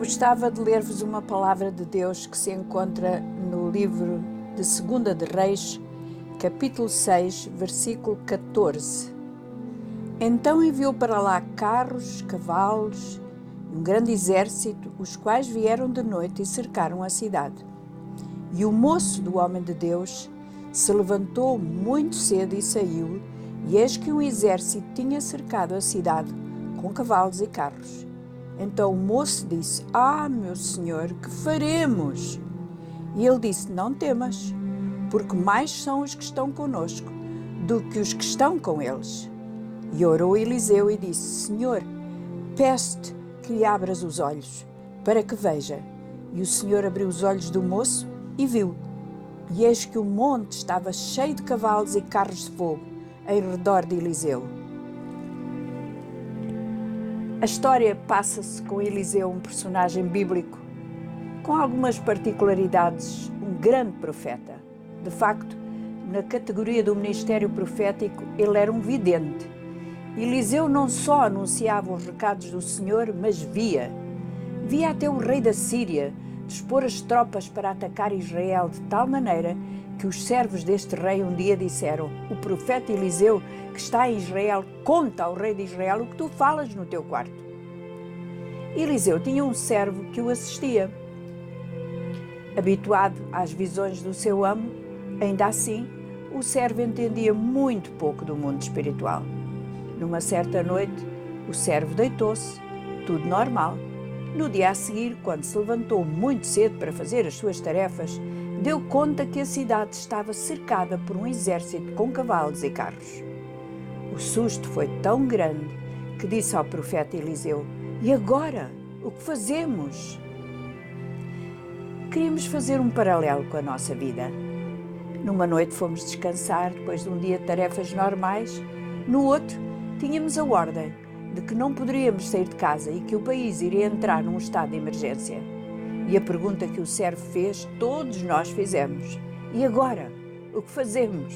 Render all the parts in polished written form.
Gostava de ler-vos uma palavra de Deus que se encontra no livro de 2 de Reis, capítulo 6, versículo 14. Então enviou para lá carros, cavalos e um grande exército, os quais vieram de noite e cercaram a cidade. E o moço do homem de Deus se levantou muito cedo e saiu, e eis que um exército tinha cercado a cidade com cavalos e carros. Então o moço disse: meu senhor, que faremos? E ele disse: não temas, porque mais são os que estão conosco do que os que estão com eles. E orou Eliseu e disse: Senhor, peço-te que lhe abras os olhos, para que veja. E o Senhor abriu os olhos do moço e viu. E eis que o monte estava cheio de cavalos e carros de fogo em redor de Eliseu. A história passa-se com Eliseu, um personagem bíblico, com algumas particularidades, um grande profeta. De facto, na categoria do ministério profético, ele era um vidente. Eliseu não só anunciava os recados do Senhor, mas via até o rei da Síria dispor as tropas para atacar Israel, de tal maneira que os servos deste rei um dia disseram: o profeta Eliseu, que está em Israel, conta ao rei de Israel o que tu falas no teu quarto. Eliseu tinha um servo que o assistia. Habituado às visões do seu amo, ainda assim, o servo entendia muito pouco do mundo espiritual. Numa certa noite, o servo deitou-se, tudo normal. No dia a seguir, quando se levantou muito cedo para fazer as suas tarefas, deu conta que a cidade estava cercada por um exército com cavalos e carros. O susto foi tão grande que disse ao profeta Eliseu: e agora? O que fazemos? Queríamos fazer um paralelo com a nossa vida. Numa noite fomos descansar depois de um dia de tarefas normais. No outro, tínhamos a ordem de que não poderíamos sair de casa e que o país iria entrar num estado de emergência. E a pergunta que o servo fez, todos nós fizemos: e agora? O que fazemos?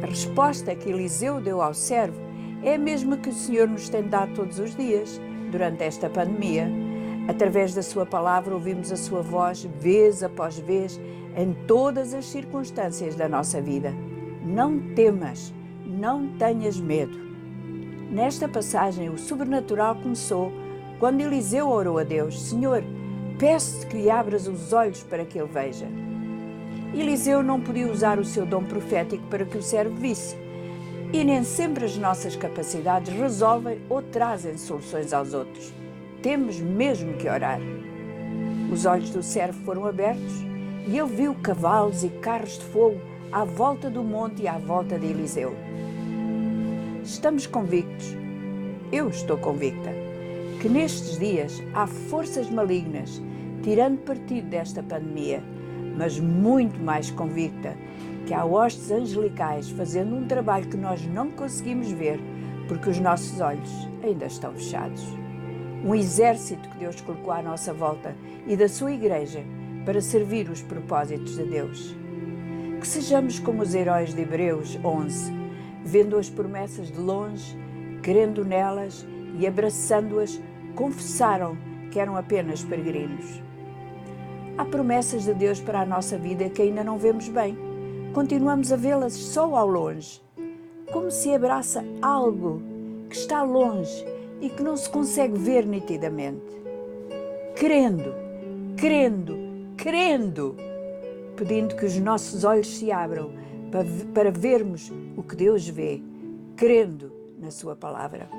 A resposta que Eliseu deu ao servo é a mesma que o Senhor nos tem dado todos os dias, durante esta pandemia. Através da sua palavra ouvimos a sua voz, vez após vez, em todas as circunstâncias da nossa vida. Não temas, não tenhas medo. Nesta passagem, o sobrenatural começou quando Eliseu orou a Deus: Senhor, peço-te que lhe abras os olhos para que ele veja. Eliseu não podia usar o seu dom profético para que o servo visse. E nem sempre as nossas capacidades resolvem ou trazem soluções aos outros. Temos mesmo que orar. Os olhos do servo foram abertos e ele viu cavalos e carros de fogo à volta do monte e à volta de Eliseu. Estamos convictos, eu estou convicta, que nestes dias há forças malignas tirando partido desta pandemia, mas muito mais convicta que há hostes angelicais fazendo um trabalho que nós não conseguimos ver porque os nossos olhos ainda estão fechados. Um exército que Deus colocou à nossa volta e da sua igreja para servir os propósitos de Deus. Que sejamos como os heróis de Hebreus 11, vendo as promessas de longe, crendo nelas e abraçando-as, confessaram que eram apenas peregrinos. Há promessas de Deus para a nossa vida que ainda não vemos bem. Continuamos a vê-las só ao longe, como se abraça algo que está longe e que não se consegue ver nitidamente. Crendo, pedindo que os nossos olhos se abram para vermos o que Deus vê, crendo na sua palavra.